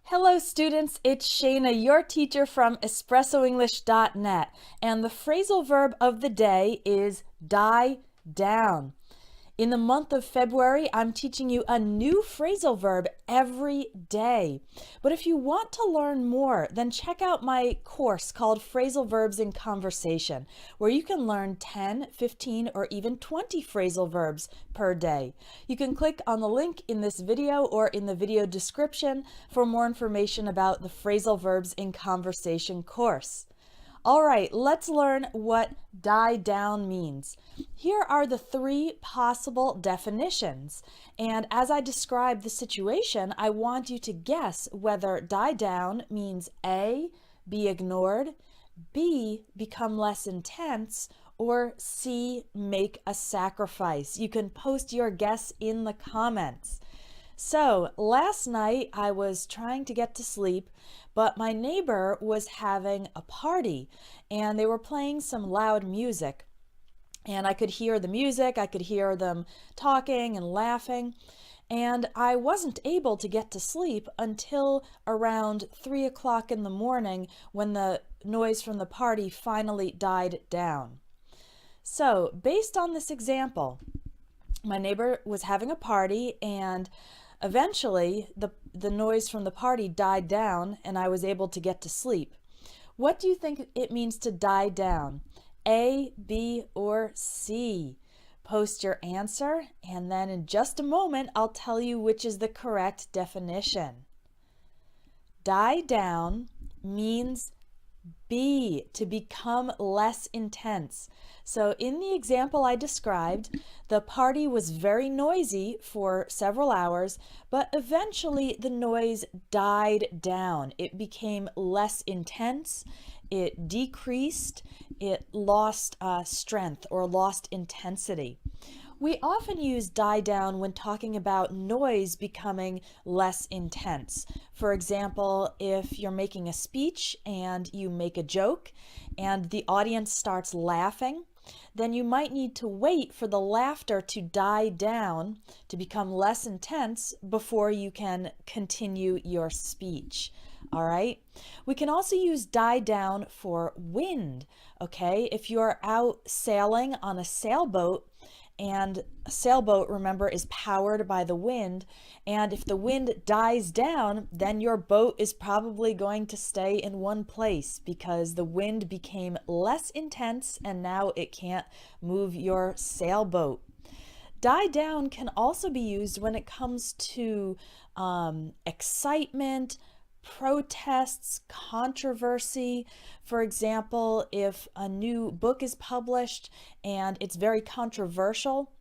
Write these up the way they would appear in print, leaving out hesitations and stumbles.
Hello students, it's Shayna, your teacher from EspressoEnglish.net, and the phrasal verb of the day is die down. In the month of February, I'm teaching you a new phrasal verb every day. But if you want to learn more, then check out my course called Phrasal Verbs in Conversation, where you can learn 10, 15, or even 20 phrasal verbs per day. You can click on the link in this video or in the video description for more information about the Phrasal Verbs in Conversation course. All right, let's learn what die down means. Here are the three possible definitions. And as I describe the situation, I want you to guess whether die down means A, be ignored, B, become less intense, or C, make a sacrifice. You can post your guess in the comments. So last night I was trying to get to sleep, but my neighbor was having a party and they were playing some loud music. And I could hear the music, I could hear them talking and laughing, and I wasn't able to get to sleep until around 3 o'clock in the morning when the noise from the party finally died down. So based on this example, my neighbor was having a party and eventually, the noise from the party died down and I was able to get to sleep. What do you think it means to die down? A, B, or C? Post your answer, and then in just a moment, I'll tell you which is the correct definition. Die down means B, to become less intense. So in the example I described, the party was very noisy for several hours, but eventually the noise died down. It became less intense, it decreased, it lost strength or lost intensity. We often use die down when talking about noise becoming less intense. For example, if you're making a speech and you make a joke and the audience starts laughing, then you might need to wait for the laughter to die down, to become less intense before you can continue your speech. All right. We can also use die down for wind. Okay. If you're out sailing on a sailboat, and a sailboat, remember, is powered by the wind, and if the wind dies down, then your boat is probably going to stay in one place because the wind became less intense and now it can't move your sailboat. Die down can also be used when it comes to excitement, protests, controversy. For example, if a new book is published and it's very controversial,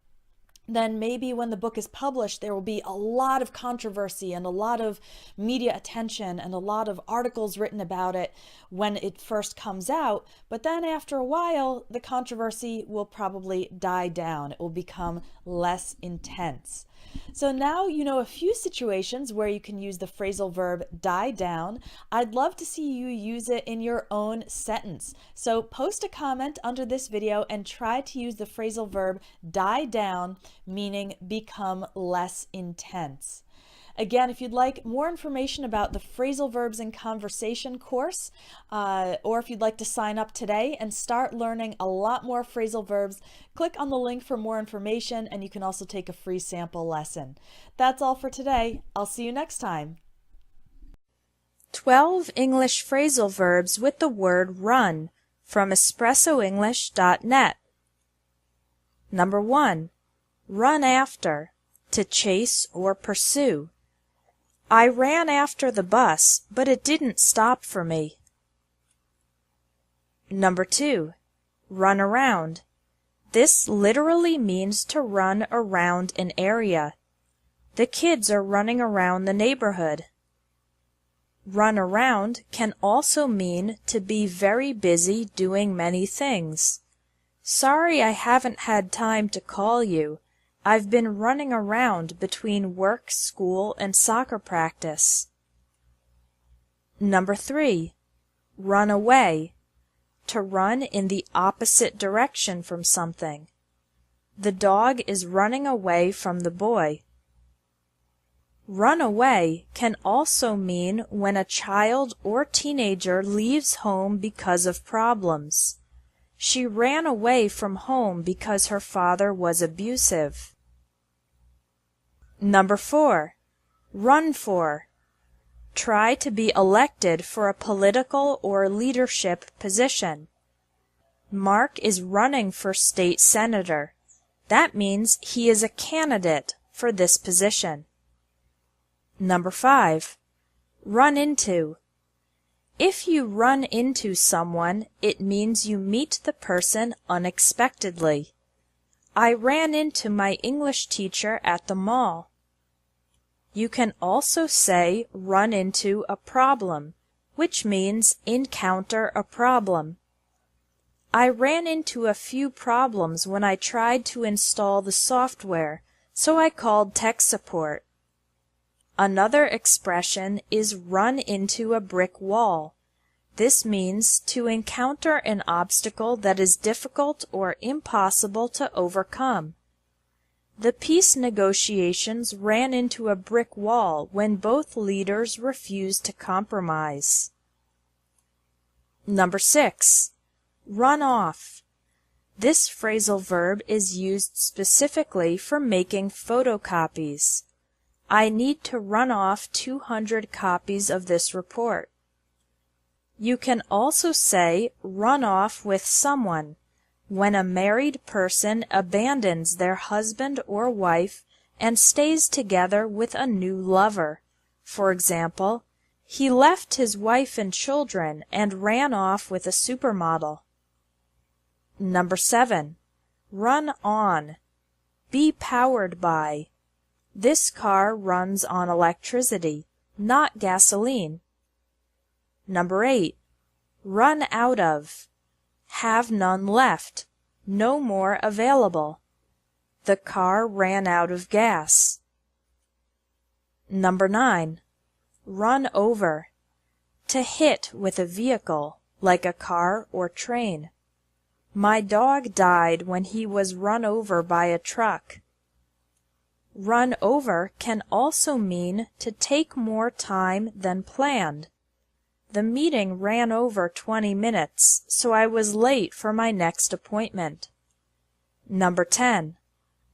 then maybe when the book is published, there will be a lot of controversy and a lot of media attention and a lot of articles written about it when it first comes out. But then after a while, the controversy will probably die down. It will become less intense. So now you know a few situations where you can use the phrasal verb die down. I'd love to see you use it in your own sentence. So post a comment under this video and try to use the phrasal verb die down, meaning become less intense. Again, if you'd like more information about the Phrasal Verbs in Conversation course, or if you'd like to sign up today and start learning a lot more phrasal verbs, click on the link for more information, and you can also take a free sample lesson. That's all for today. I'll see you next time. 12 English phrasal verbs with the word run from EspressoEnglish.net. Number 1. Run after, to chase or pursue. I ran after the bus, but it didn't stop for me. Number 2. Run around. This literally means to run around an area. The kids are running around the neighborhood. Run around can also mean to be very busy doing many things. Sorry I haven't had time to call you. I've been running around between work, school, and soccer practice. Number 3. Run away. To run in the opposite direction from something. The dog is running away from the boy. Run away can also mean when a child or teenager leaves home because of problems. She ran away from home because her father was abusive. Number 4. Run for. Try to be elected for a political or leadership position. Mark is running for state senator. That means he is a candidate for this position. Number 5. Run into. If you run into someone, it means you meet the person unexpectedly. I ran into my English teacher at the mall. You can also say run into a problem, which means encounter a problem. I ran into a few problems when I tried to install the software, so I called tech support. Another expression is run into a brick wall. This means to encounter an obstacle that is difficult or impossible to overcome. The peace negotiations ran into a brick wall when both leaders refused to compromise. Number 6. Run off. This phrasal verb is used specifically for making photocopies. I need to run off 200 copies of this report. You can also say run off with someone when a married person abandons their husband or wife and stays together with a new lover. For example, he left his wife and children and ran off with a supermodel. Number 7. Run on. Be powered by. This car runs on electricity, not gasoline. Number 8. Run out of. Have none left. No more available. The car ran out of gas. Number 9. Run over. To hit with a vehicle, like a car or train. My dog died when he was run over by a truck. Run over can also mean to take more time than planned. The meeting ran over 20 minutes, so I was late for my next appointment. Number 10.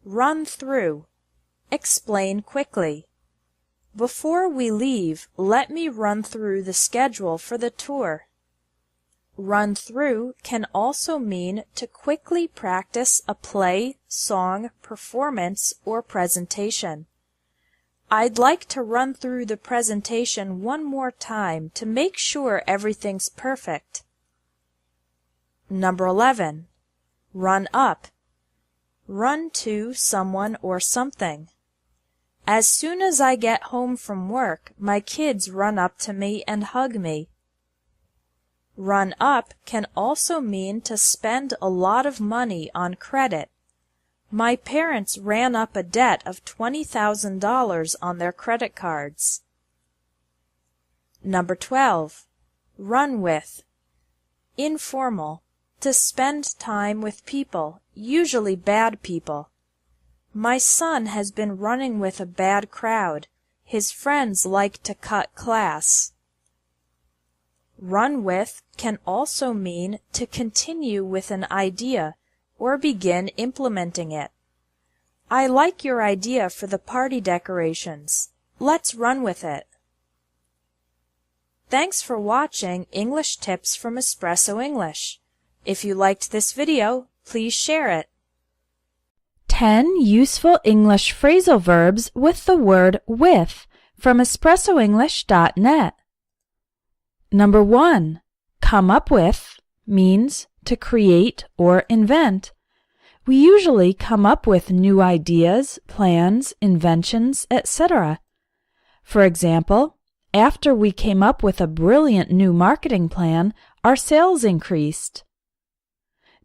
Run through. Explain quickly. Before we leave, let me run through the schedule for the tour. Run through can also mean to quickly practice a play, song, performance, or presentation. I'd like to run through the presentation one more time to make sure everything's perfect. Number 11. Run up. Run to someone or something. As soon as I get home from work, my kids run up to me and hug me. Run up can also mean to spend a lot of money on credit. My parents ran up a debt of $20,000 on their credit cards. Number 12. Run with. Informal. To spend time with people, usually bad people. My son has been running with a bad crowd. His friends like to cut class. Run with can also mean to continue with an idea or begin implementing it. I like your idea for the party decorations. Let's run with it. Thanks for watching English Tips from Espresso English. If you liked this video, please share it. 10 useful English phrasal verbs with the word with from espressoenglish.net. Number 1. Come up with means to create or invent. We usually come up with new ideas, plans, inventions, etc. For example, after we came up with a brilliant new marketing plan, our sales increased.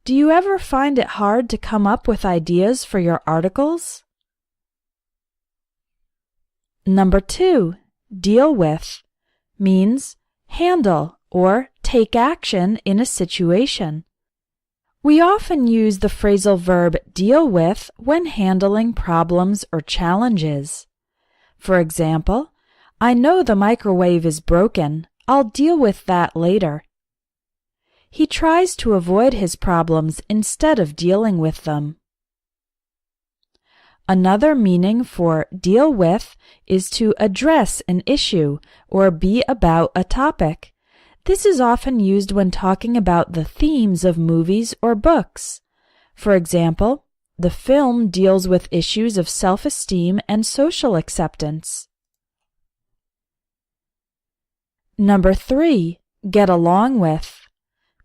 Do you ever find it hard to come up with ideas for your articles? Number 2. Deal with means handle or take action in a situation. We often use the phrasal verb deal with when handling problems or challenges. For example, I know the microwave is broken. I'll deal with that later. He tries to avoid his problems instead of dealing with them. Another meaning for deal with is to address an issue or be about a topic. This is often used when talking about the themes of movies or books. For example, the film deals with issues of self-esteem and social acceptance. Number 3, get along with,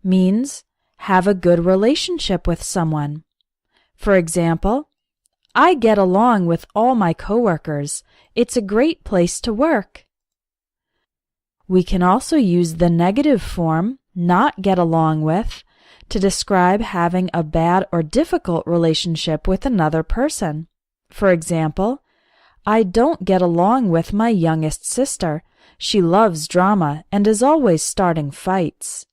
means have a good relationship with someone. For example, I get along with all my coworkers. It's a great place to work. We can also use the negative form, not get along with, to describe having a bad or difficult relationship with another person. For example, I don't get along with my youngest sister. She loves drama and is always starting fights.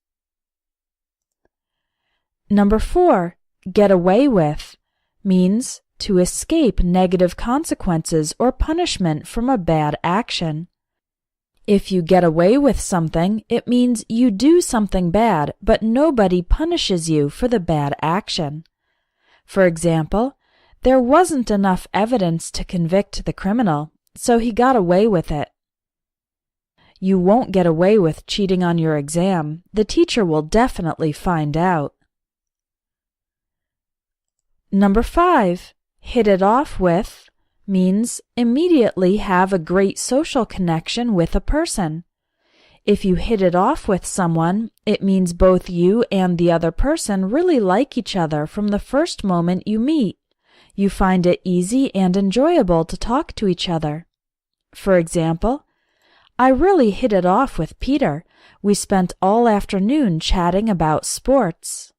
Number 4, get away with, means to escape negative consequences or punishment from a bad action. If you get away with something, it means you do something bad, but nobody punishes you for the bad action. For example, there wasn't enough evidence to convict the criminal, so he got away with it. You won't get away with cheating on your exam. The teacher will definitely find out. Number 5, hit it off with, means immediately have a great social connection with a person. If you hit it off with someone, it means both you and the other person really like each other from the first moment you meet. You find it easy and enjoyable to talk to each other. For example, I really hit it off with Peter. We spent all afternoon chatting about sports.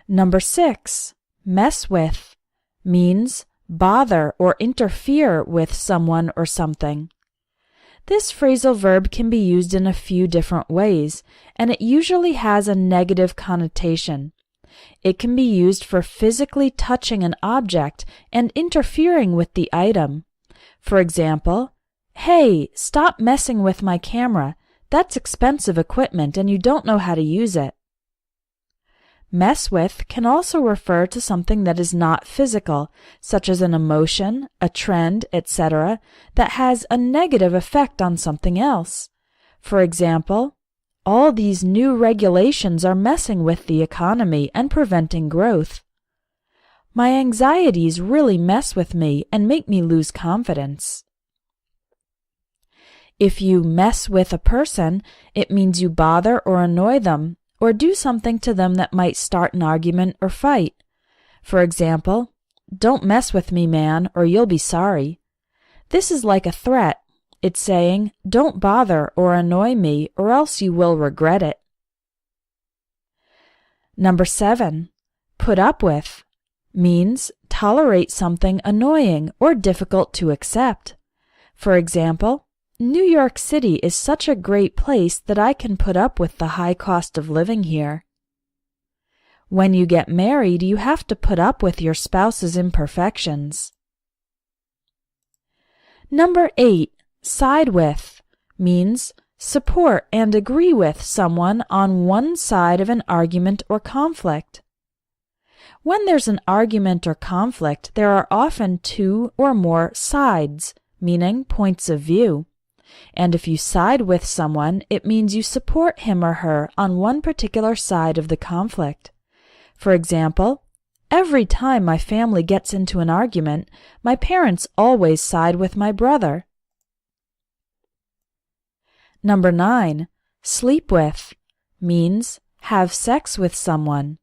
Number 6, mess with, means bother or interfere with someone or something. This phrasal verb can be used in a few different ways, and it usually has a negative connotation. It can be used for physically touching an object and interfering with the item. For example, hey, stop messing with my camera. That's expensive equipment and you don't know how to use it. Mess with can also refer to something that is not physical, such as an emotion, a trend, etc., that has a negative effect on something else. For example, all these new regulations are messing with the economy and preventing growth. My anxieties really mess with me and make me lose confidence. If you mess with a person, it means you bother or annoy them, or do something to them that might start an argument or fight. For example, don't mess with me, man, or you'll be sorry. This is like a threat. It's saying, don't bother or annoy me, or else you will regret it. Number 7, put up with, means tolerate something annoying or difficult to accept. For example, New York City is such a great place that I can put up with the high cost of living here. When you get married, you have to put up with your spouse's imperfections. Number 8, side with, means support and agree with someone on one side of an argument or conflict. When there's an argument or conflict, there are often 2 or more sides, meaning points of view. And if you side with someone, it means you support him or her on one particular side of the conflict. For example, every time my family gets into an argument, my parents always side with my brother. Number 9, sleep with, means have sex with someone.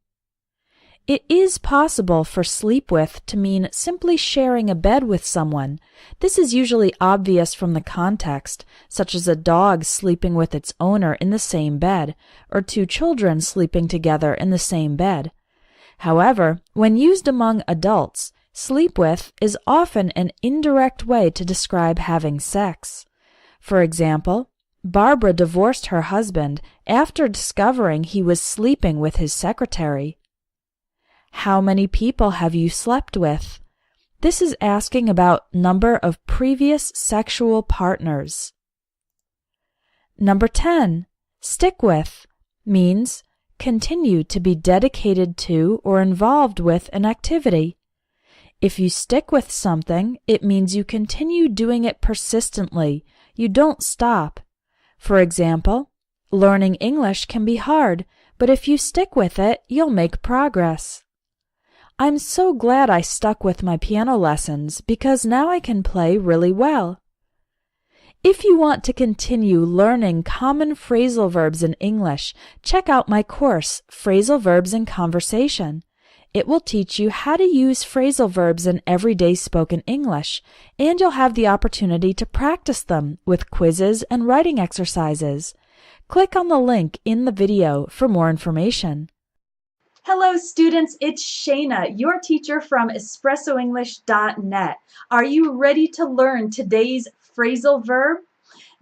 It is possible for sleep with to mean simply sharing a bed with someone. This is usually obvious from the context, such as a dog sleeping with its owner in the same bed, or 2 children sleeping together in the same bed. However, when used among adults, sleep with is often an indirect way to describe having sex. For example, Barbara divorced her husband after discovering he was sleeping with his secretary. How many people have you slept with? This is asking about number of previous sexual partners. Number 10, stick with means continue to be dedicated to or involved with an activity. If you stick with something, it means you continue doing it persistently. You don't stop. For example, learning English can be hard, but if you stick with it, you'll make progress. I'm so glad I stuck with my piano lessons because now I can play really well. If you want to continue learning common phrasal verbs in English, check out my course, Phrasal Verbs in Conversation. It will teach you how to use phrasal verbs in everyday spoken English, and you'll have the opportunity to practice them with quizzes and writing exercises. Click on the link in the video for more information. Hello students, it's Shayna, your teacher from EspressoEnglish.net. Are you ready to learn today's phrasal verb?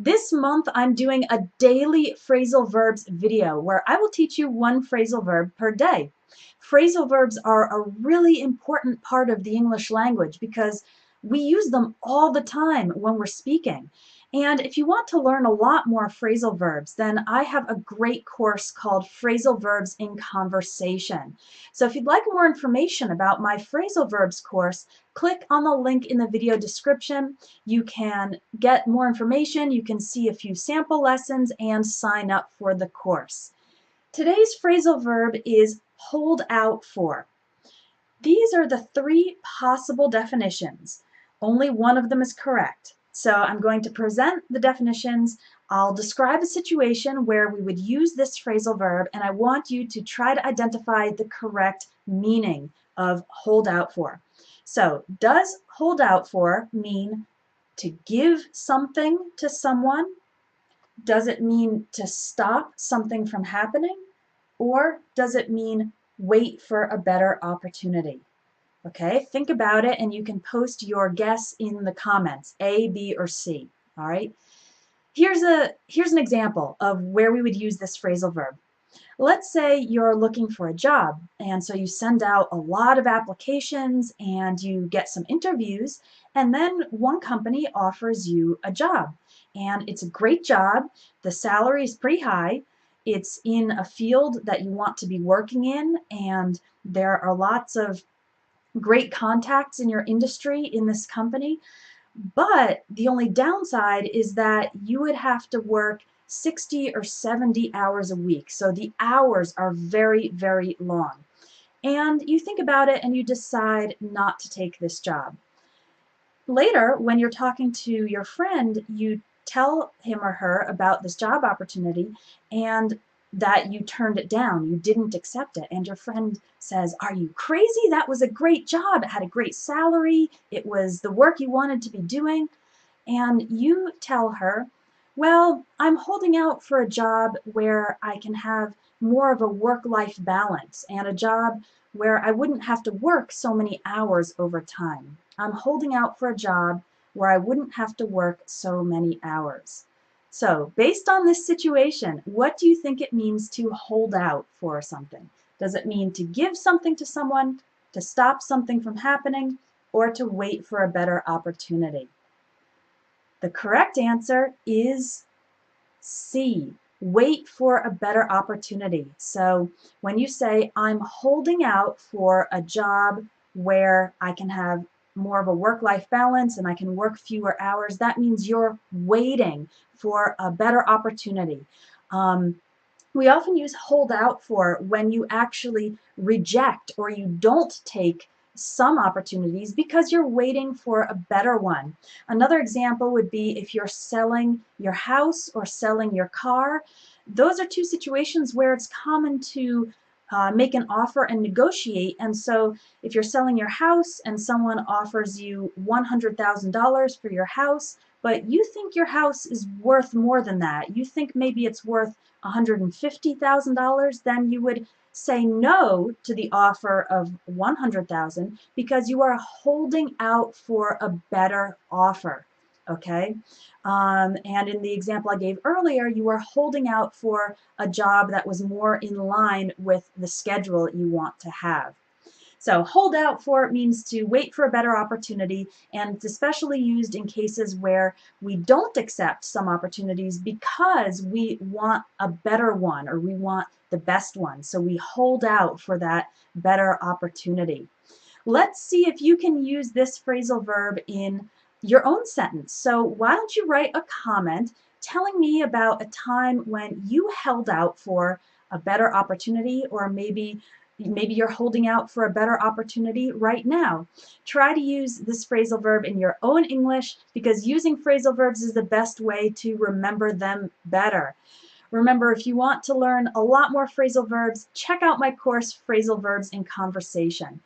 This month I'm doing a daily phrasal verbs video where I will teach you one phrasal verb per day. Phrasal verbs are a really important part of the English language because we use them all the time when we're speaking. And if you want to learn a lot more phrasal verbs, then I have a great course called Phrasal Verbs in Conversation. So if you'd like more information about my phrasal verbs course, click on the link in the video description. You can get more information, you can see a few sample lessons, and sign up for the course. Today's phrasal verb is hold out for. These are the three possible definitions. Only one of them is correct. So I'm going to present the definitions. I'll describe a situation where we would use this phrasal verb, and I want you to try to identify the correct meaning of hold out for. So, does hold out for mean to give something to someone? Does it mean to stop something from happening? Or does it mean wait for a better opportunity? Okay, think about it and you can post your guess in the comments, A, B, or C. All right. Here's an example of where we would use this phrasal verb. Let's say you're looking for a job, and so you send out a lot of applications and you get some interviews, and then one company offers you a job. And it's a great job, the salary is pretty high, it's in a field that you want to be working in, and there are lots of great contacts in your industry in this company, but the only downside is that you would have to work 60 or 70 hours a week. So the hours are very, very long. And you think about it and you decide not to take this job. Later, when you're talking to your friend, you tell him or her about this job opportunity and that you turned it down, you didn't accept it, and your friend says, "Are you crazy? That was a great job, it had a great salary, it was the work you wanted to be doing." And you tell her, "Well, I'm holding out for a job where I can have more of a work-life balance and a job where I wouldn't have to work so many hours over time. I'm holding out for a job where I wouldn't have to work so many hours." So, based on this situation, what do you think it means to hold out for something? Does it mean to give something to someone, to stop something from happening, or to wait for a better opportunity? The correct answer is C. Wait for a better opportunity. So when you say, "I'm holding out for a job where I can have more of a work-life balance and I can work fewer hours," that means you're waiting for a better opportunity. We often use hold out for when you actually reject or you don't take some opportunities because you're waiting for a better one. Another example would be if you're selling your house or selling your car. Those are two situations where it's common to make an offer and negotiate. And so if you're selling your house and someone offers you $100,000 for your house, but you think your house is worth more than that, you think maybe it's worth $150,000, then you would say no to the offer of $100,000 because you are holding out for a better offer. Okay? And in the example I gave earlier, you are holding out for a job that was more in line with the schedule you want to have. So hold out for means to wait for a better opportunity, and it's especially used in cases where we don't accept some opportunities because we want a better one or we want the best one. So we hold out for that better opportunity. Let's see if you can use this phrasal verb in your own sentence. So why don't you write a comment telling me about a time when you held out for a better opportunity, or maybe you're holding out for a better opportunity right now. Try to use this phrasal verb in your own English, because using phrasal verbs is the best way to remember them better. Remember, if you want to learn a lot more phrasal verbs, check out my course, Phrasal Verbs in Conversation.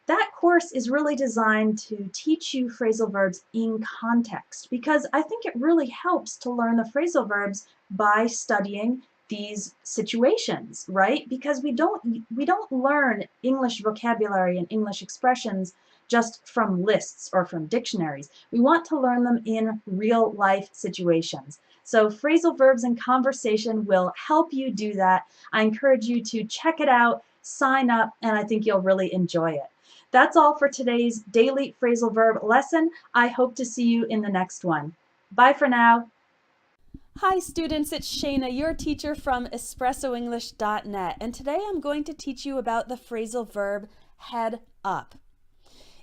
That course is really designed to teach you phrasal verbs in context, because I think it really helps to learn the phrasal verbs by studying these situations, right? Because we don't learn English vocabulary and English expressions just from lists or from dictionaries. We want to learn them in real life situations. So phrasal verbs in conversation will help you do that. I encourage you to check it out, sign up, and I think you'll really enjoy it. That's all for today's daily phrasal verb lesson. I hope to see you in the next one. Bye for now. Hi students, it's Shayna, your teacher from EspressoEnglish.net, and today I'm going to teach you about the phrasal verb head up.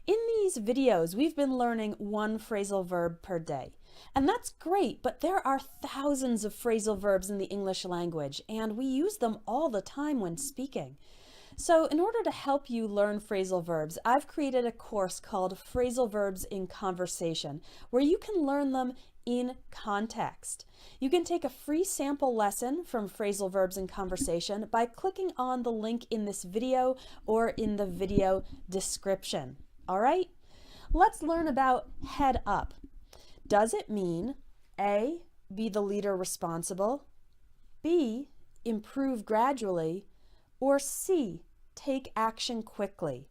In these videos, we've been learning one phrasal verb per day. And that's great, but there are thousands of phrasal verbs in the English language, and we use them all the time when speaking. So in order to help you learn phrasal verbs, I've created a course called Phrasal Verbs in Conversation, where you can learn them in context. You can take a free sample lesson from Phrasal Verbs in Conversation by clicking on the link in this video or in the video description. All right? Let's learn about head up. Does it mean A, be the leader responsible, B, improve gradually, or C, take action quickly?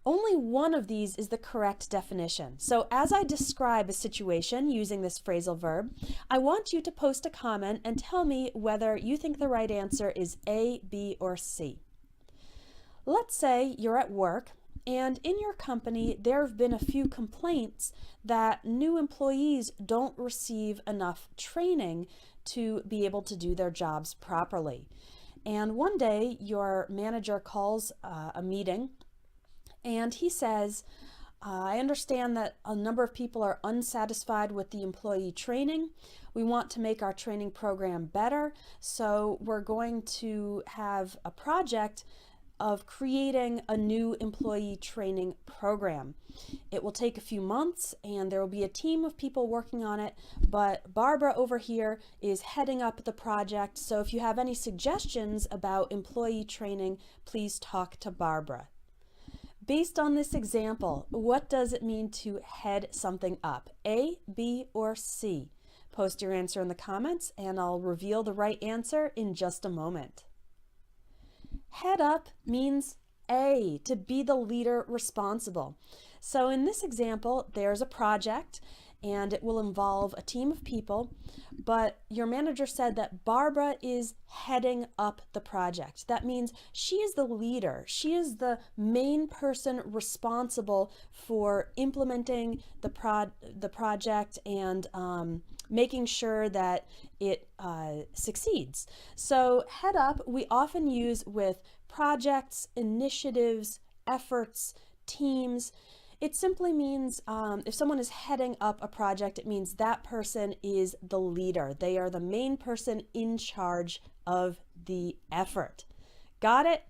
Only one of these is the correct definition. So as I describe a situation using this phrasal verb, I want you to post a comment and tell me whether you think the right answer is A, B, or C. Let's say you're at work, and in your company there have been a few complaints that new employees don't receive enough training to be able to do their jobs properly. And one day your manager calls a meeting, and he says, I understand that a number of people are unsatisfied with the employee training. We want to make our training program better, so we're going to have a project of creating a new employee training program. It will take a few months and there will be a team of people working on it, but Barbara over here is heading up the project, so if you have any suggestions about employee training, please talk to Barbara. Based on this example, what does it mean to head something up? A, B, or C? Post your answer in the comments and I'll reveal the right answer in just a moment. Head up means A, to be the leader responsible. So in this example, there's a project and it will involve a team of people, but your manager said that Barbara is heading up the project. That means she is the leader. She is the main person responsible for implementing the project and making sure that it succeeds. So head up we often use with projects, initiatives, efforts, teams. It simply means if someone is heading up a project, it means that person is the leader. They are the main person in charge of the effort. Got it?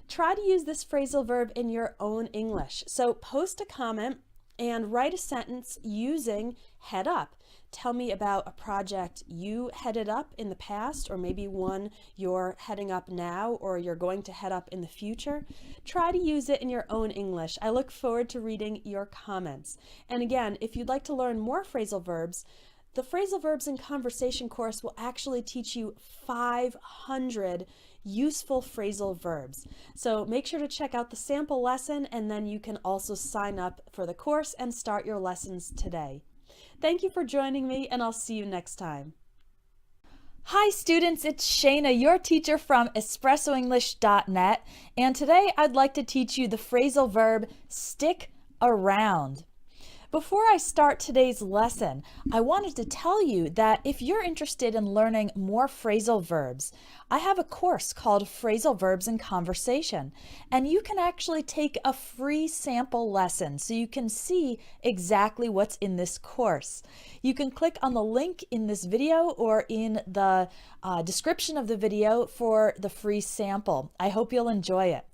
Try to use this phrasal verb in your own English. So post a comment and write a sentence using head up. Tell me about a project you headed up in the past, or maybe one you're heading up now or you're going to head up in the future. Try to use it in your own English. I look forward to reading your comments. And again, if you'd like to learn more phrasal verbs, the Phrasal Verbs in Conversation course will actually teach you 500 useful phrasal verbs. So make sure to check out the sample lesson, and then you can also sign up for the course and start your lessons today. Thank you for joining me, and I'll see you next time. Hi students, it's Shayna, your teacher from EspressoEnglish.net, and today I'd like to teach you the phrasal verb stick around. Before I start today's lesson, I wanted to tell you that if you're interested in learning more phrasal verbs, I have a course called Phrasal Verbs in Conversation, and you can actually take a free sample lesson so you can see exactly what's in this course. You can click on the link in this video or in the description of the video for the free sample. I hope you'll enjoy it.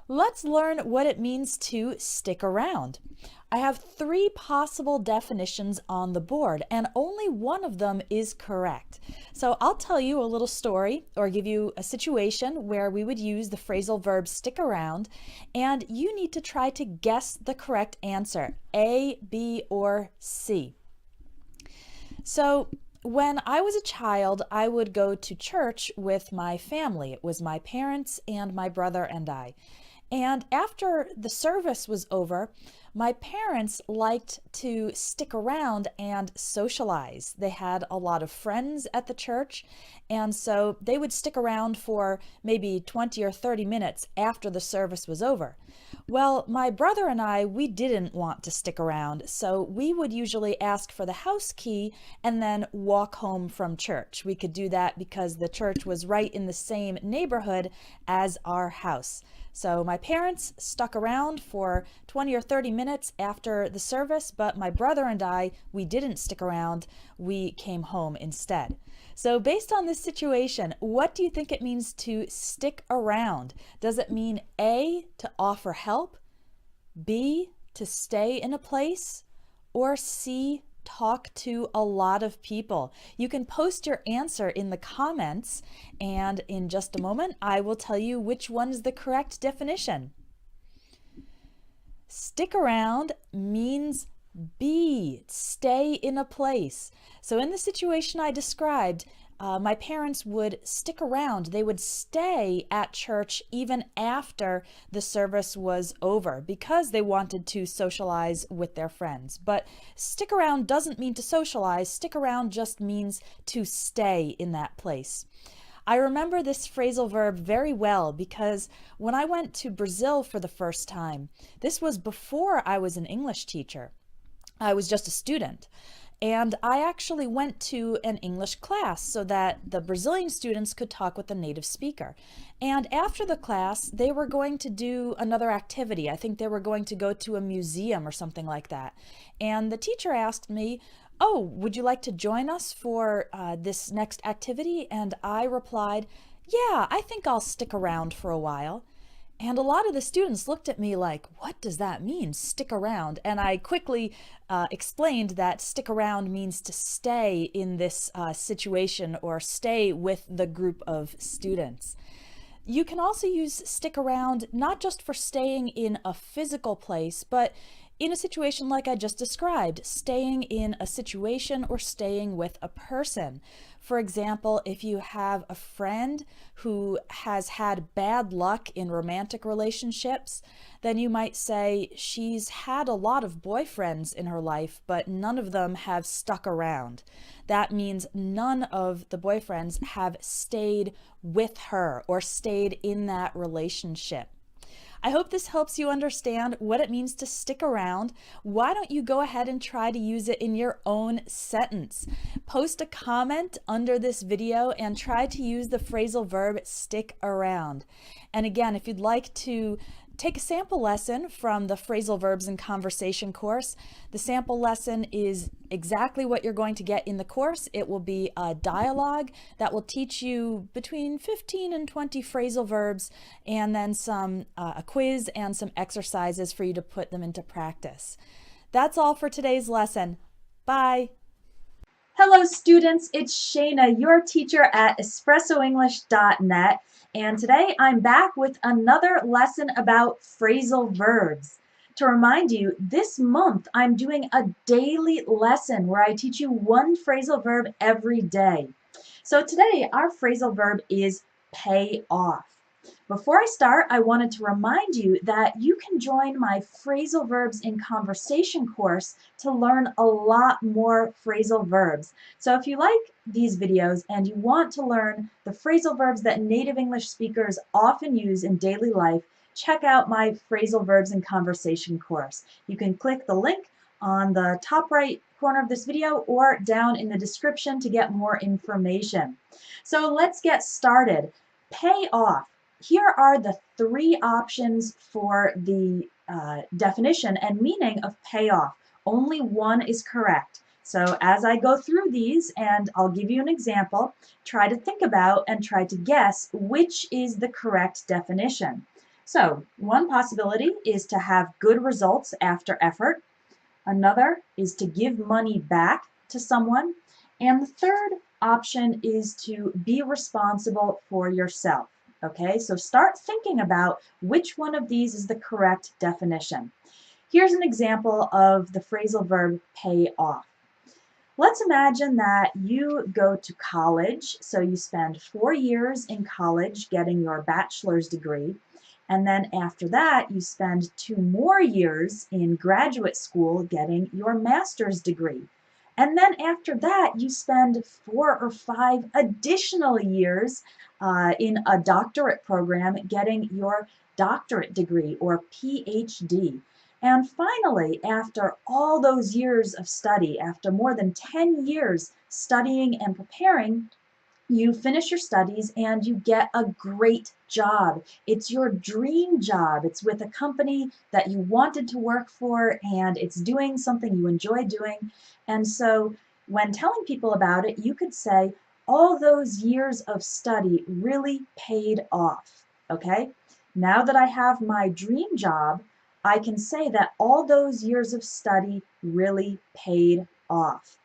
Let's learn what it means to stick around. I have three possible definitions on the board, and only one of them is correct. So I'll tell you a little story or give you a situation where we would use the phrasal verb stick around, and you need to try to guess the correct answer, A, B, or C. So when I was a child, I would go to church with my family. It was my parents and my brother and I. And after the service was over, my parents liked to stick around and socialize. They had a lot of friends at the church, and so they would stick around for maybe 20 or 30 minutes after the service was over. Well, my brother and I, we didn't want to stick around, so we would usually ask for the house key and then walk home from church. We could do that because the church was right in the same neighborhood as our house. So my parents stuck around for 20 or 30 minutes after the service, but my brother and I, we didn't stick around. We came home instead. So based on this situation, what do you think it means to stick around? Does it mean A, to offer help, B, to stay in a place, or C, talk to a lot of people? You can post your answer in the comments, and in just a moment I will tell you which one is the correct definition. Stick around means B, stay in a place. So in the situation I described, my parents would stick around. They would stay at church even after the service was over because they wanted to socialize with their friends. But stick around doesn't mean to socialize. Stick around just means to stay in that place. I remember this phrasal verb very well because when I went to Brazil for the first time, this was before I was an English teacher. I was just a student. And I actually went to an English class so that the Brazilian students could talk with the native speaker. And after the class, they were going to do another activity. I think they were going to go to a museum or something like that. And the teacher asked me, "Oh, would you like to join us for this next activity?" And I replied, "Yeah, I think I'll stick around for a while." And a lot of the students looked at me like, "What does that mean, stick around?" And I quickly explained that stick around means to stay in this situation or stay with the group of students. You can also use stick around not just for staying in a physical place, but in a situation like I just described, staying in a situation or staying with a person. For example, if you have a friend who has had bad luck in romantic relationships, then you might say she's had a lot of boyfriends in her life, but none of them have stuck around. That means none of the boyfriends have stayed with her or stayed in that relationship. I hope this helps you understand what it means to stick around. Why don't you go ahead and try to use it in your own sentence? Post a comment under this video and try to use the phrasal verb stick around. And again, if you'd like to take a sample lesson from the Phrasal Verbs in Conversation course, the sample lesson is exactly what you're going to get in the course. It will be a dialogue that will teach you between 15 and 20 phrasal verbs, and then a quiz and some exercises for you to put them into practice. That's all for today's lesson. Bye. Hello students, it's Shayna, your teacher at EspressoEnglish.net, and today I'm back with another lesson about phrasal verbs. To remind you, this month I'm doing a daily lesson where I teach you one phrasal verb every day. So today our phrasal verb is pay off. Before I start, I wanted to remind you that you can join my Phrasal Verbs in Conversation course to learn a lot more phrasal verbs. So if you like these videos and you want to learn the phrasal verbs that native English speakers often use in daily life, check out my Phrasal Verbs in Conversation course. You can click the link on the top right corner of this video or down in the description to get more information. So let's get started. Pay off. Here are the three options for the definition and meaning of payoff. Only one is correct. So as I go through these, and I'll give you an example, try to think about and try to guess which is the correct definition. So one possibility is to have good results after effort. Another is to give money back to someone. And the third option is to be responsible for yourself. Okay, so start thinking about which one of these is the correct definition. Here's an example of the phrasal verb pay off. Let's imagine that you go to college, so you spend 4 years in college getting your bachelor's degree, and then after that you spend 2 more years in graduate school getting your master's degree. And then after that you spend 4 or 5 additional years in a doctorate program getting your doctorate degree or PhD. And finally, after all those years of study, after more than 10 years studying and preparing, you finish your studies and you get a great job. It's your dream job. It's with a company that you wanted to work for and it's doing something you enjoy doing. And so when telling people about it, you could say, all those years of study really paid off. Okay? Now that I have my dream job, I can say that all those years of study really paid off.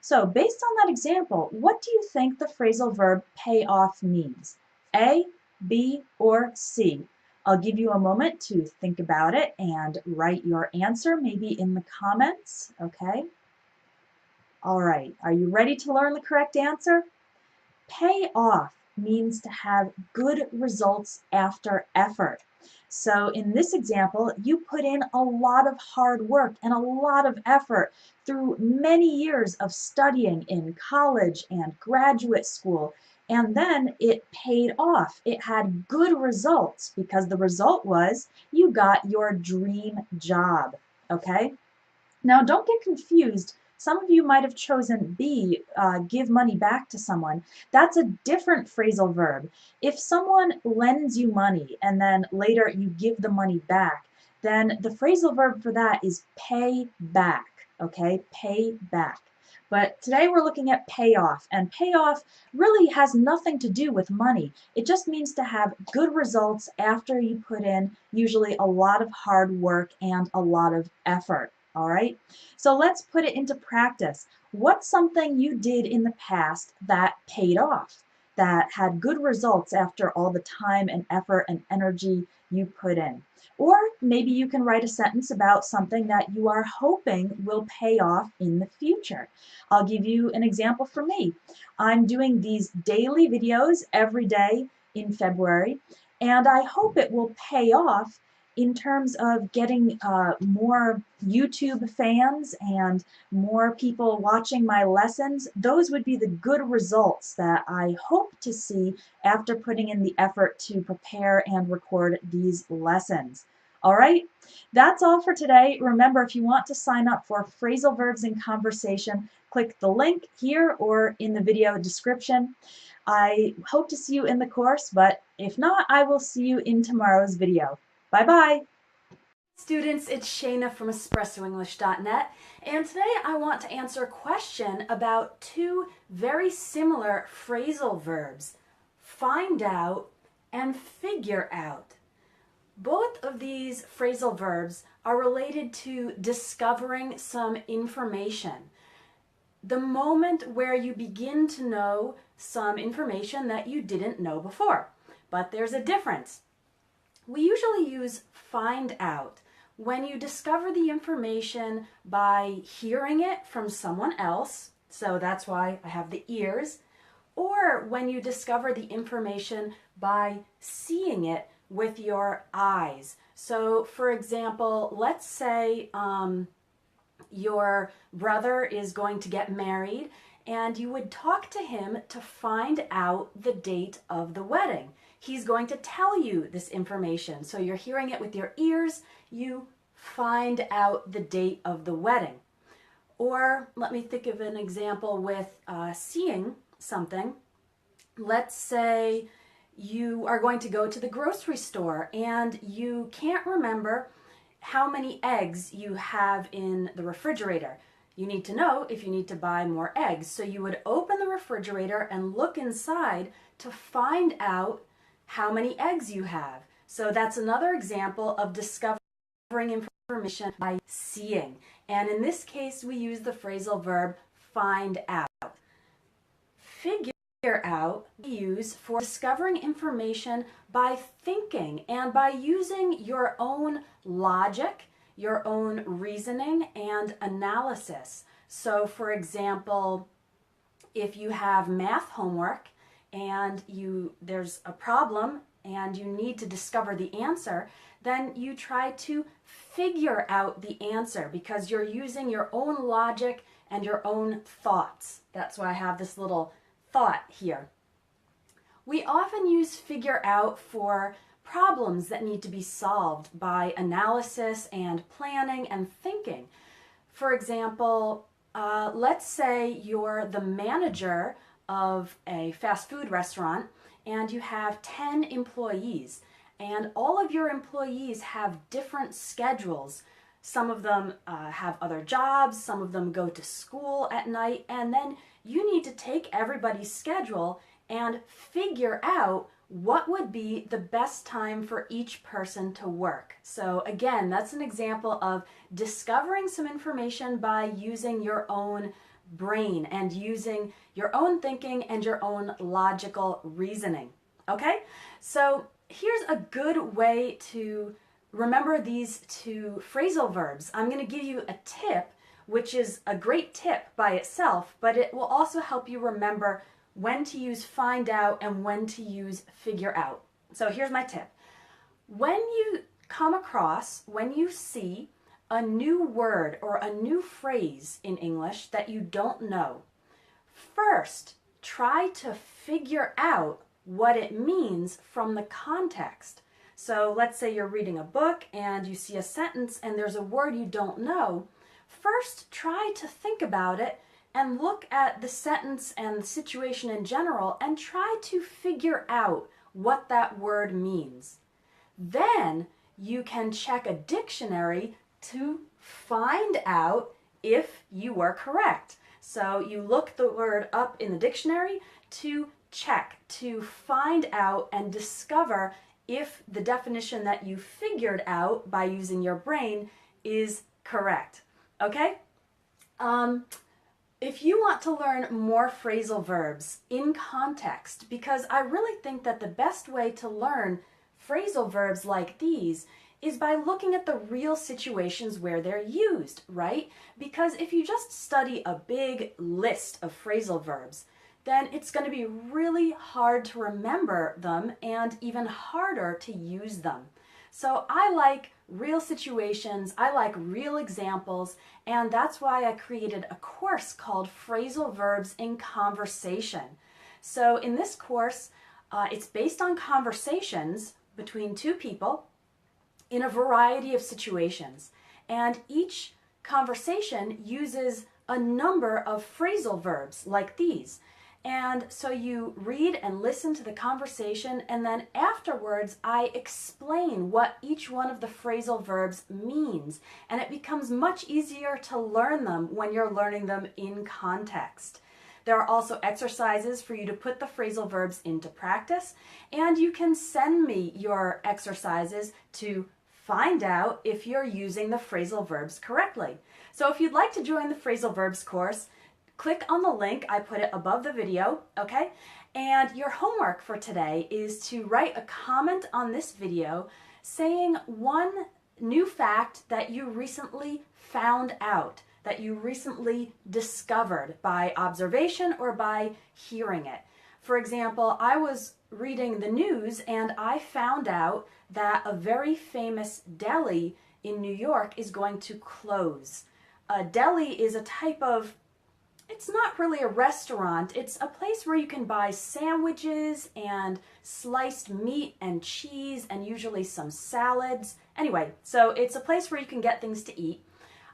So based on that example, what do you think the phrasal verb pay off means? A, B, or C? I'll give you a moment to think about it and write your answer maybe in the comments, okay? All right, are you ready to learn the correct answer? Pay off means to have good results after effort. So in this example, you put in a lot of hard work and a lot of effort through many years of studying in college and graduate school, and then it paid off. It had good results because the result was you got your dream job, okay? Now, don't get confused. Some of you might have chosen B, give money back to someone. That's a different phrasal verb. If someone lends you money and then later you give the money back, then the phrasal verb for that is pay back, okay? Pay back. But today we're looking at payoff, and payoff really has nothing to do with money. It just means to have good results after you put in usually a lot of hard work and a lot of effort. All right, so let's put it into practice. What's something you did in the past that paid off, that had good results after all the time and effort and energy you put in? Or maybe you can write a sentence about something that you are hoping will pay off in the future. I'll give you an example for me. I'm doing these daily videos every day in February, and I hope it will pay off in terms of getting more YouTube fans and more people watching my lessons. Those would be the good results that I hope to see after putting in the effort to prepare and record these lessons. All right, that's all for today. Remember, if you want to sign up for Phrasal Verbs in Conversation, click the link here or in the video description. I hope to see you in the course, but if not, I will see you in tomorrow's video. Bye-bye. Students, it's Shayna from EspressoEnglish.net, and today I want to answer a question about two very similar phrasal verbs, find out and figure out. Both of these phrasal verbs are related to discovering some information. The moment where you begin to know some information that you didn't know before. But there's a difference. We usually use find out when you discover the information by hearing it from someone else, so that's why I have the ears, or when you discover the information by seeing it with your eyes. So for example, let's say your brother is going to get married and you would talk to him to find out the date of the wedding. He's going to tell you this information. So you're hearing it with your ears, you find out the date of the wedding. Or let me think of an example with seeing something. Let's say you are going to go to the grocery store and you can't remember how many eggs you have in the refrigerator. You need to know if you need to buy more eggs. So you would open the refrigerator and look inside to find out how many eggs you have. So that's another example of discovering information by seeing. And in this case, we use the phrasal verb find out. Figure out we use for discovering information by thinking and by using your own logic, your own reasoning and analysis. So for example, if you have math homework and there's a problem and you need to discover the answer, then you try to figure out the answer because you're using your own logic and your own thoughts. That's why I have this little thought here. We often use figure out for problems that need to be solved by analysis and planning and thinking. For example, let's say you're the manager of a fast food restaurant and you have 10 employees and all of your employees have different schedules. Some of them have other jobs, some of them go to school at night, and then you need to take everybody's schedule and figure out what would be the best time for each person to work. So again, that's an example of discovering some information by using your own brain and using your own thinking and your own logical reasoning. Okay? So here's a good way to remember these two phrasal verbs. I'm going to give you a tip, which is a great tip by itself, but it will also help you remember when to use find out and when to use figure out. So here's my tip. When you come across, when you see a new word or a new phrase in English that you don't know, first try to figure out what it means from the context. So let's say you're reading a book and you see a sentence and there's a word you don't know. First, try to think about it and look at the sentence and the situation in general and try to figure out what that word means. Then you can check a dictionary to find out if you were correct. So you look the word up in the dictionary to check, to find out and discover if the definition that you figured out by using your brain is correct. Okay? If you want to learn more phrasal verbs in context, because I really think that the best way to learn phrasal verbs like these is by looking at the real situations where they're used, right? Because if you just study a big list of phrasal verbs, then it's going to be really hard to remember them and even harder to use them. So I like real situations, I like real examples, and that's why I created a course called Phrasal Verbs in Conversation. So in this course, it's based on conversations between two people in a variety of situations. And each conversation uses a number of phrasal verbs like these. And so you read and listen to the conversation, and then afterwards I explain what each one of the phrasal verbs means. And it becomes much easier to learn them when you're learning them in context. There are also exercises for you to put the phrasal verbs into practice, and you can send me your exercises to find out if you're using the phrasal verbs correctly. So if you'd like to join the phrasal verbs course, click on the link, I put it above the video, okay? And your homework for today is to write a comment on this video saying one new fact that you recently found out, that you recently discovered by observation or by hearing it. for example, I was reading the news and I found out that a very famous deli in New York is going to close. A deli is a type of, it's not really a restaurant, it's a place where you can buy sandwiches and sliced meat and cheese and usually some salads. Anyway, so it's a place where you can get things to eat.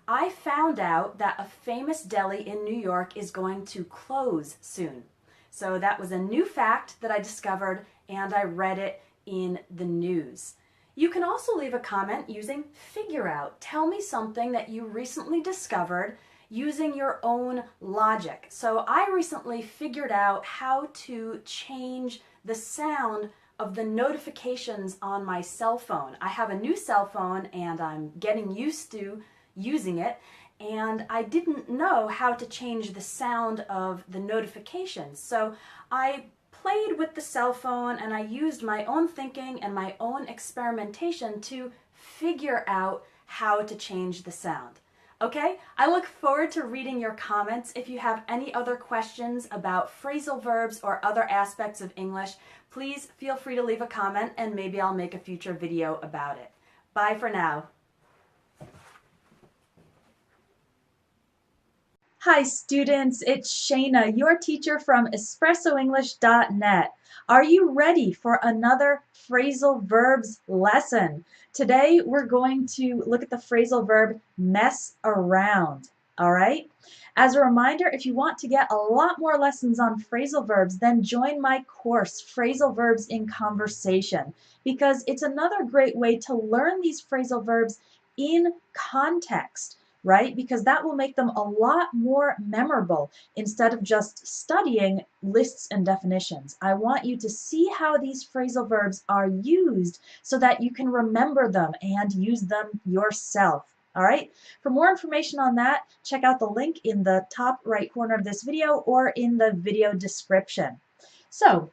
I found out that a famous deli in New York is going to close soon. So that was a new fact that I discovered and I read it in the news. You can also leave a comment using figure out. Tell me something that you recently discovered using your own logic. So I recently figured out how to change the sound of the notifications on my cell phone. I have a new cell phone and I'm getting used to using it, and I didn't know how to change the sound of the notifications. So I played with the cell phone and I used my own thinking and my own experimentation to figure out how to change the sound. Okay, I look forward to reading your comments. If you have any other questions about phrasal verbs or other aspects of English, please feel free to leave a comment and maybe I'll make a future video about it. Bye for now. Hi students, it's Shayna, your teacher from EspressoEnglish.net. Are you ready for another phrasal verbs lesson? Today we're going to look at the phrasal verb mess around, all right? As a reminder, if you want to get a lot more lessons on phrasal verbs, then join my course, Phrasal Verbs in Conversation, because it's another great way to learn these phrasal verbs in context, right? Because that will make them a lot more memorable instead of just studying lists and definitions. I want you to see how these phrasal verbs are used so that you can remember them and use them yourself. All right? For more information on that, check out the link in the top right corner of this video or in the video description. So,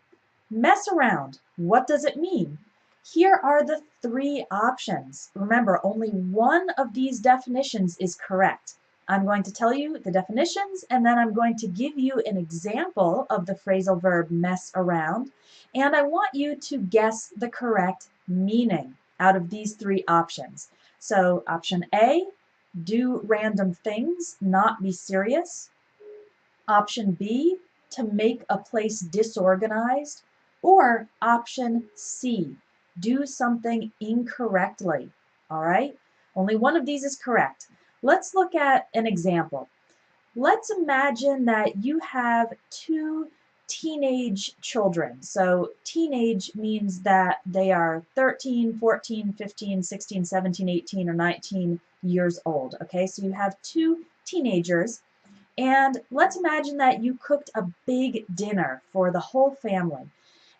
mess around. What does it mean? Here are the three options. Remember, only one of these definitions is correct. I'm going to tell you the definitions, and then I'm going to give you an example of the phrasal verb mess around, and I want you to guess the correct meaning out of these three options. So option A, do random things, not be serious. Option B, to make a place disorganized. Or option C, do something incorrectly. All right? Only one of these is correct. Let's look at an example. Let's imagine that you have two teenage children. So teenage means that they are 13, 14, 15, 16, 17, 18, or 19 years old. Okay, so you have two teenagers. And let's imagine that you cooked a big dinner for the whole family.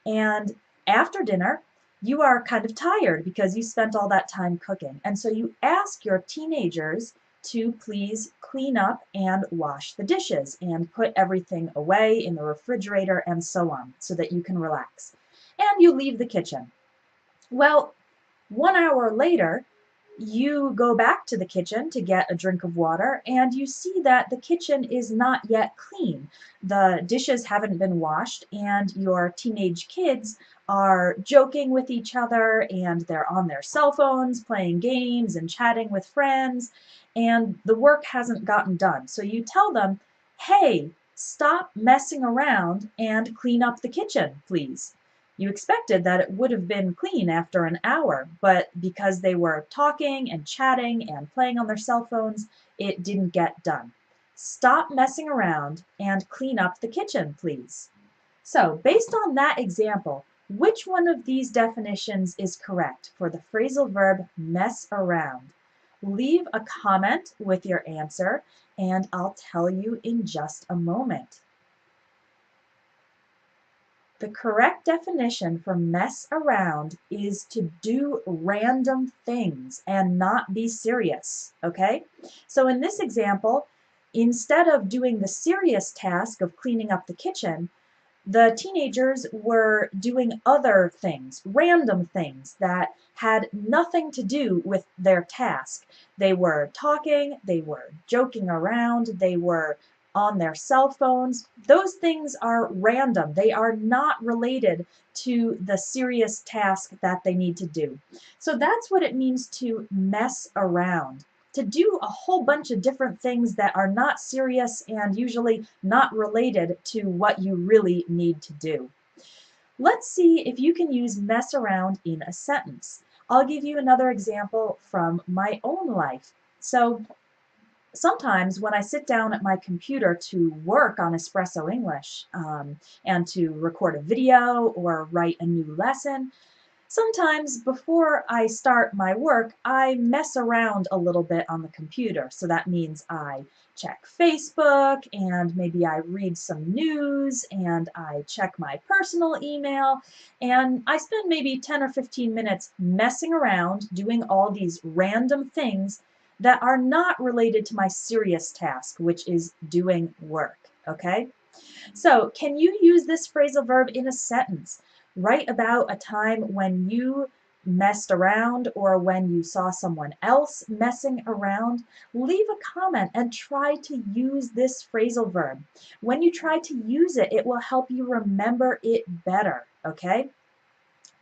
And after dinner, you are kind of tired because you spent all that time cooking. And so you ask your teenagers to please clean up and wash the dishes and put everything away in the refrigerator and so on so that you can relax. And you leave the kitchen. Well, 1 hour later, you go back to the kitchen to get a drink of water and you see that the kitchen is not yet clean. The dishes haven't been washed and your teenage kids are joking with each other and they're on their cell phones playing games and chatting with friends, and the work hasn't gotten done. So you tell them, hey, stop messing around and clean up the kitchen, please. You expected that it would have been clean after an hour, but because they were talking and chatting and playing on their cell phones, it didn't get done. Stop messing around and clean up the kitchen, please. So, based on that example, which one of these definitions is correct for the phrasal verb mess around? Leave a comment with your answer, and I'll tell you in just a moment. The correct definition for mess around is to do random things and not be serious, okay? So in this example, instead of doing the serious task of cleaning up the kitchen, the teenagers were doing other things, random things that had nothing to do with their task. They were talking, they were joking around, they were on their cell phones. Those things are random. They are not related to the serious task that they need to do. So that's what it means to mess around. To do a whole bunch of different things that are not serious and usually not related to what you really need to do. Let's see if you can use mess around in a sentence. I'll give you another example from my own life. So sometimes when I sit down at my computer to work on Espresso English and to record a video or write a new lesson, sometimes before I start my work, I mess around a little bit on the computer. So that means I check Facebook and maybe I read some news and I check my personal email and I spend maybe 10 or 15 minutes messing around doing all these random things that are not related to my serious task, which is doing work, okay? So can you use this phrasal verb in a sentence? Write about a time when you messed around or when you saw someone else messing around. Leave a comment and try to use this phrasal verb. When you try to use it, it will help you remember it better, okay?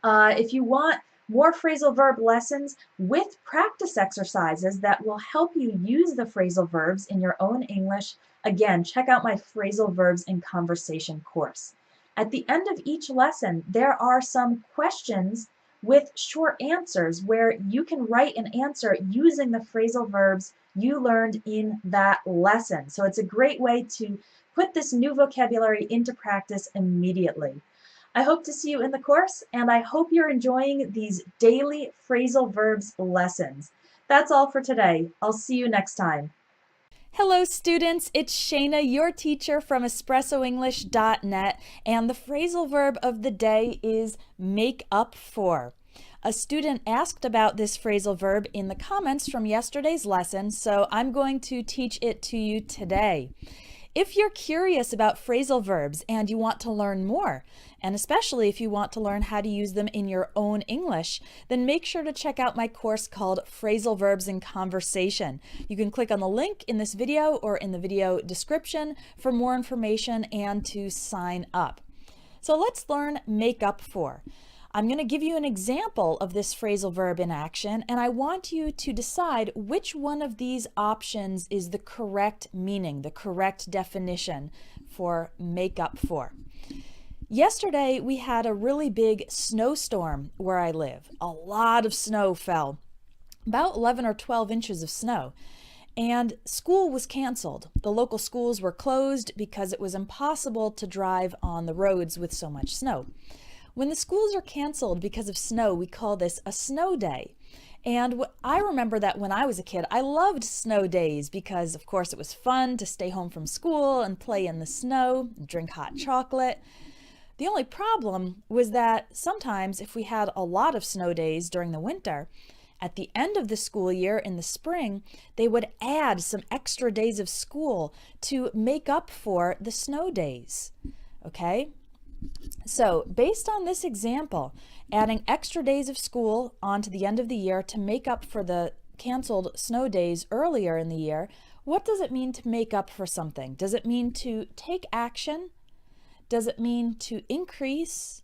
If you want more phrasal verb lessons with practice exercises that will help you use the phrasal verbs in your own English, again, check out my Phrasal Verbs in Conversation course. At the end of each lesson, there are some questions with short answers where you can write an answer using the phrasal verbs you learned in that lesson. So it's a great way to put this new vocabulary into practice immediately. I hope to see you in the course, and I hope you're enjoying these daily phrasal verbs lessons. That's all for today. I'll see you next time. Hello students, it's Shayna, your teacher from EspressoEnglish.net, and the phrasal verb of the day is make up for. A student asked about this phrasal verb in the comments from yesterday's lesson, so I'm going to teach it to you today. If you're curious about phrasal verbs and you want to learn more, and especially if you want to learn how to use them in your own English, then make sure to check out my course called Phrasal Verbs in Conversation. You can click on the link in this video or in the video description for more information and to sign up. So let's learn make up for. I'm going to give you an example of this phrasal verb in action, and I want you to decide which one of these options is the correct meaning, the correct definition for make up for. Yesterday, we had a really big snowstorm where I live. A lot of snow fell, about 11 or 12 inches of snow. And school was canceled. The local schools were closed because it was impossible to drive on the roads with so much snow. When the schools are canceled because of snow, we call this a snow day. And I remember that when I was a kid, I loved snow days because, of course, it was fun to stay home from school and play in the snow, and drink hot chocolate. The only problem was that sometimes if we had a lot of snow days during the winter, at the end of the school year in the spring, they would add some extra days of school to make up for the snow days. Okay? So based on this example, adding extra days of school onto the end of the year to make up for the canceled snow days earlier in the year, what does it mean to make up for something? Does it mean to take action? Does it mean to increase?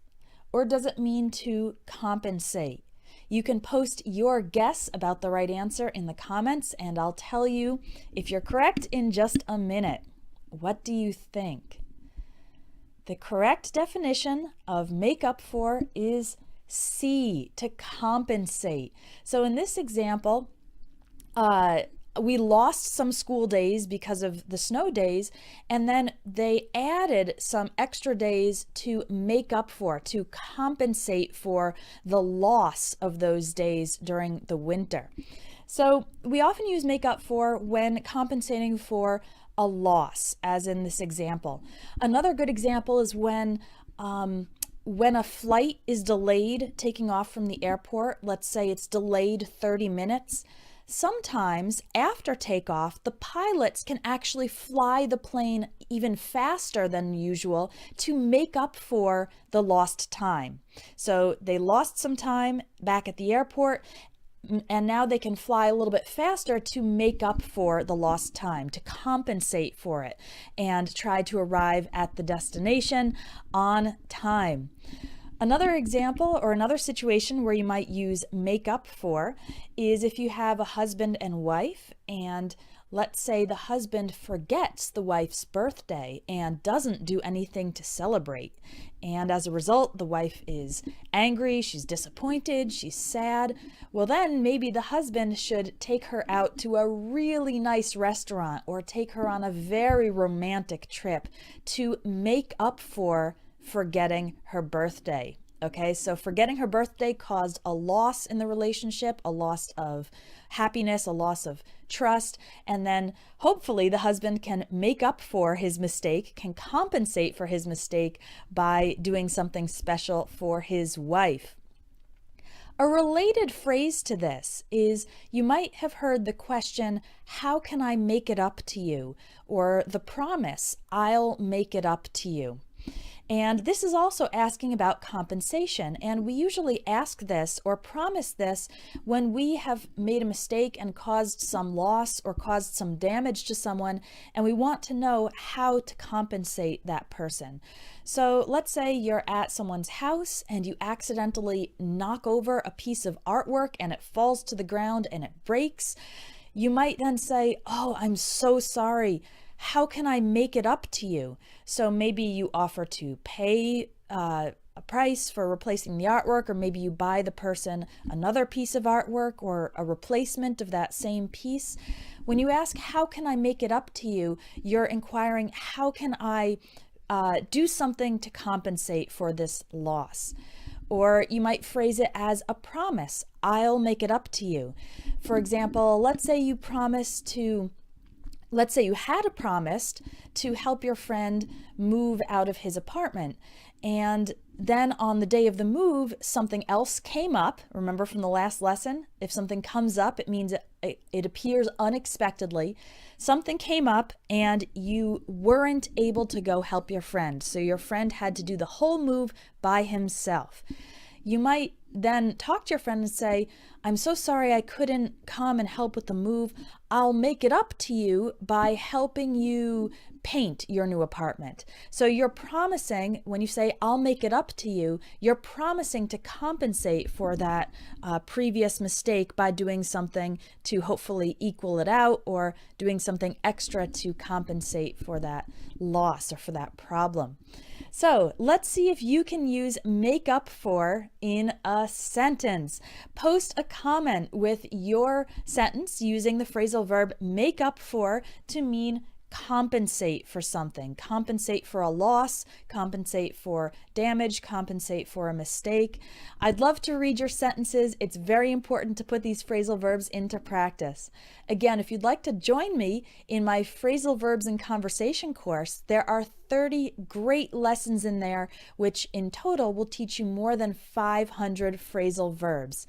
Or does it mean to compensate? You can post your guess about the right answer in the comments, and I'll tell you if you're correct in just a minute. What do you think? The correct definition of make up for is C, to compensate. So in this example, we lost some school days because of the snow days, and then they added some extra days to make up for, to compensate for the loss of those days during the winter. So we often use make up for when compensating for a loss, as in this example. Another good example is when a flight is delayed taking off from the airport. Let's say it's delayed 30 minutes. Sometimes after takeoff, the pilots can actually fly the plane even faster than usual to make up for the lost time. So they lost some time back at the airport, and now they can fly a little bit faster to make up for the lost time, to compensate for it, and try to arrive at the destination on time. Another example or another situation where you might use make up for is if you have a husband and wife, and let's say the husband forgets the wife's birthday and doesn't do anything to celebrate. And as a result, the wife is angry, she's disappointed, she's sad. Well, then maybe the husband should take her out to a really nice restaurant or take her on a very romantic trip to make up for forgetting her birthday. Okay, so forgetting her birthday caused a loss in the relationship, a loss of happiness, a loss of trust, and then hopefully the husband can make up for his mistake, can compensate for his mistake by doing something special for his wife. A related phrase to this is you might have heard the question, how can I make it up to you? Or the promise, I'll make it up to you. And this is also asking about compensation. And we usually ask this or promise this when we have made a mistake and caused some loss or caused some damage to someone, and we want to know how to compensate that person. So let's say you're at someone's house and you accidentally knock over a piece of artwork and it falls to the ground and it breaks. You might then say, "Oh, I'm so sorry. How can I make it up to you?" So maybe you offer to pay a price for replacing the artwork, or maybe you buy the person another piece of artwork or a replacement of that same piece. When you ask, how can I make it up to you, you're inquiring, how can I do something to compensate for this loss? Or you might phrase it as a promise, I'll make it up to you. For example, let's say you had promised to help your friend move out of his apartment, and then on the day of the move, something else came up. Remember from the last lesson, if something comes up, it means it appears unexpectedly. Something came up and you weren't able to go help your friend, so your friend had to do the whole move by himself. You might then talk to your friend and say, I'm so sorry I couldn't come and help with the move. I'll make it up to you by helping you paint your new apartment. So you're promising, when you say, I'll make it up to you, you're promising to compensate for that previous mistake by doing something to hopefully equal it out, or doing something extra to compensate for that loss or for that problem. So let's see if you can use make up for in a sentence. Post a comment with your sentence using the phrasal verb make up for to mean compensate for something, compensate for a loss, compensate for damage, compensate for a mistake. I'd love to read your sentences. It's very important to put these phrasal verbs into practice. Again, if you'd like to join me in my phrasal verbs and conversation course, there are 30 great lessons in there, which in total will teach you more than 500 phrasal verbs.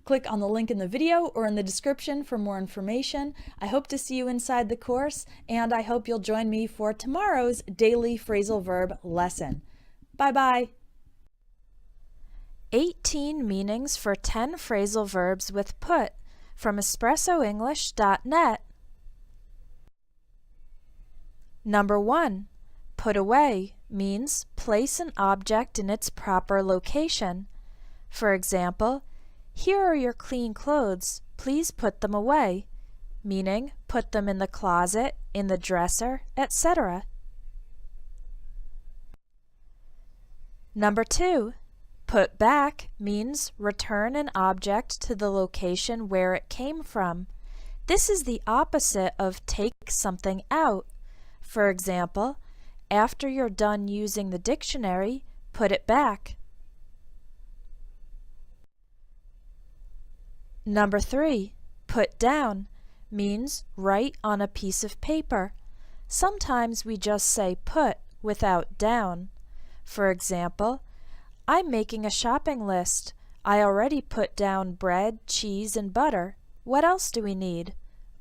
Click on the link in the video or in the description for more information. I hope to see you inside the course, and I hope you'll join me for tomorrow's daily phrasal verb lesson. Bye-bye. 18 meanings for 10 phrasal verbs with put from espressoenglish.net. Number 1. Put away means place an object in its proper location. For example, here are your clean clothes, please put them away, meaning put them in the closet, in the dresser, etc. Number 2. Put back means return an object to the location where it came from. This is the opposite of take something out. For example, after you're done using the dictionary, put it back. Number 3. Put down means write on a piece of paper. Sometimes we just say put without down. For example, I'm making a shopping list. I already put down bread, cheese, and butter. What else do we need?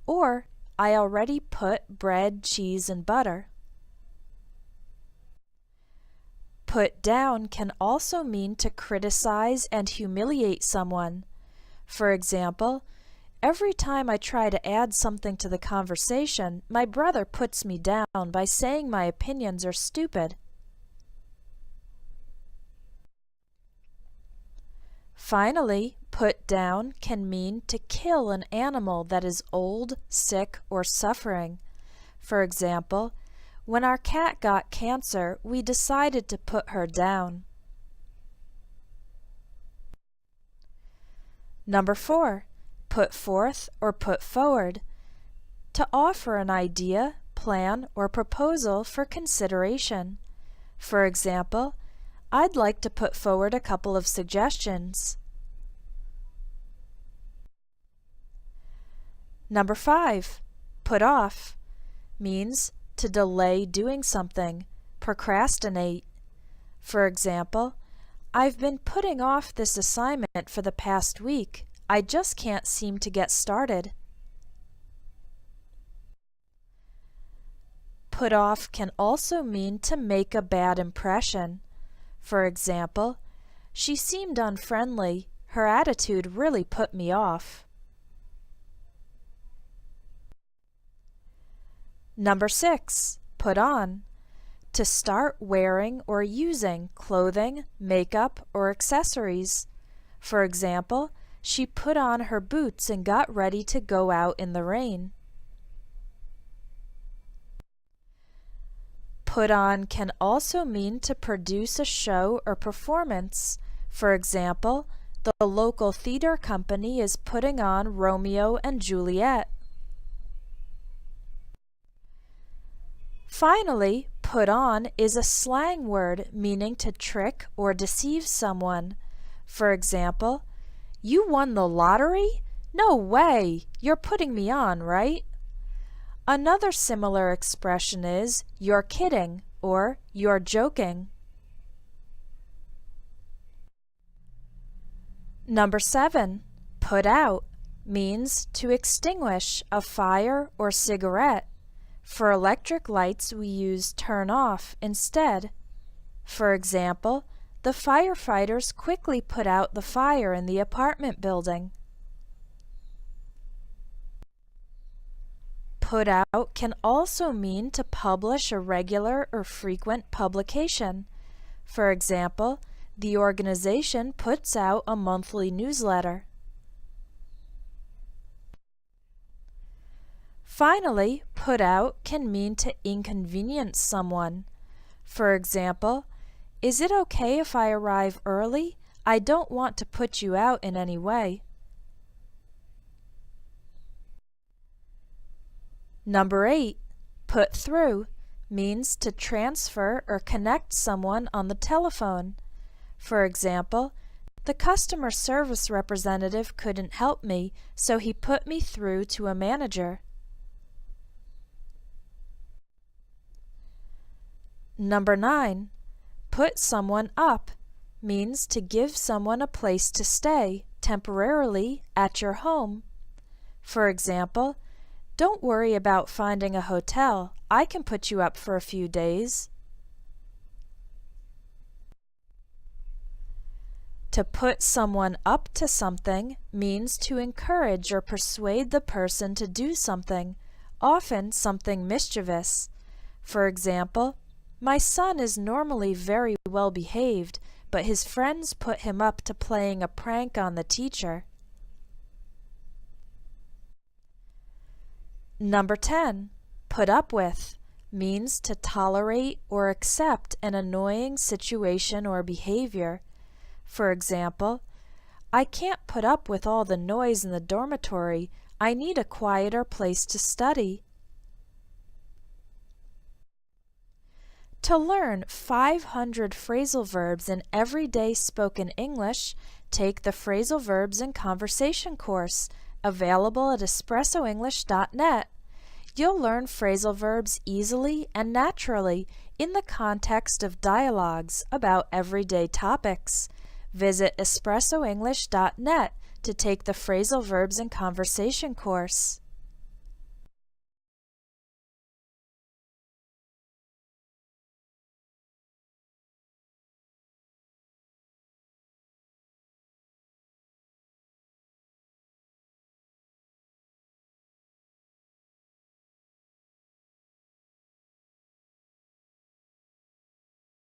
Or, I already put bread, cheese, and butter. Put down can also mean to criticize and humiliate someone. For example, every time I try to add something to the conversation, my brother puts me down by saying my opinions are stupid. Finally, put down can mean to kill an animal that is old, sick, or suffering. For example, when our cat got cancer, we decided to put her down. Number 4, put forth or put forward. To offer an idea, plan, or proposal for consideration. For example, I'd like to put forward a couple of suggestions. Number 5, put off, means to delay doing something, procrastinate. For example, I've been putting off this assignment for the past week. I just can't seem to get started. Put off can also mean to make a bad impression. For example, she seemed unfriendly. Her attitude really put me off. Number 6, put on. To start wearing or using clothing, makeup, or accessories. For example, she put on her boots and got ready to go out in the rain. Put on can also mean to produce a show or performance. For example, the local theater company is putting on Romeo and Juliet. Finally, put on is a slang word meaning to trick or deceive someone. For example, you won the lottery? No way! You're putting me on, right? Another similar expression is you're kidding or you're joking. Number 7, put out, means to extinguish a fire or cigarette. For electric lights, we use turn off instead. For example, the firefighters quickly put out the fire in the apartment building. Put out can also mean to publish a regular or frequent publication. For example, the organization puts out a monthly newsletter. Finally, put out can mean to inconvenience someone. For example, is it okay if I arrive early? I don't want to put you out in any way. Number 8, put through, means to transfer or connect someone on the telephone. For example, the customer service representative couldn't help me, so he put me through to a manager. Number 9, put someone up, means to give someone a place to stay temporarily at your home. For example, don't worry about finding a hotel. I can put you up for a few days. To put someone up to something means to encourage or persuade the person to do something, often something mischievous. For example, my son is normally very well behaved, but his friends put him up to playing a prank on the teacher. Number 10, put up with, means to tolerate or accept an annoying situation or behavior. For example, I can't put up with all the noise in the dormitory. I need a quieter place to study. To learn 500 phrasal verbs in everyday spoken English, take the Phrasal Verbs and Conversation course, available at espressoenglish.net. You'll learn phrasal verbs easily and naturally in the context of dialogues about everyday topics. Visit espressoenglish.net to take the Phrasal Verbs and Conversation course.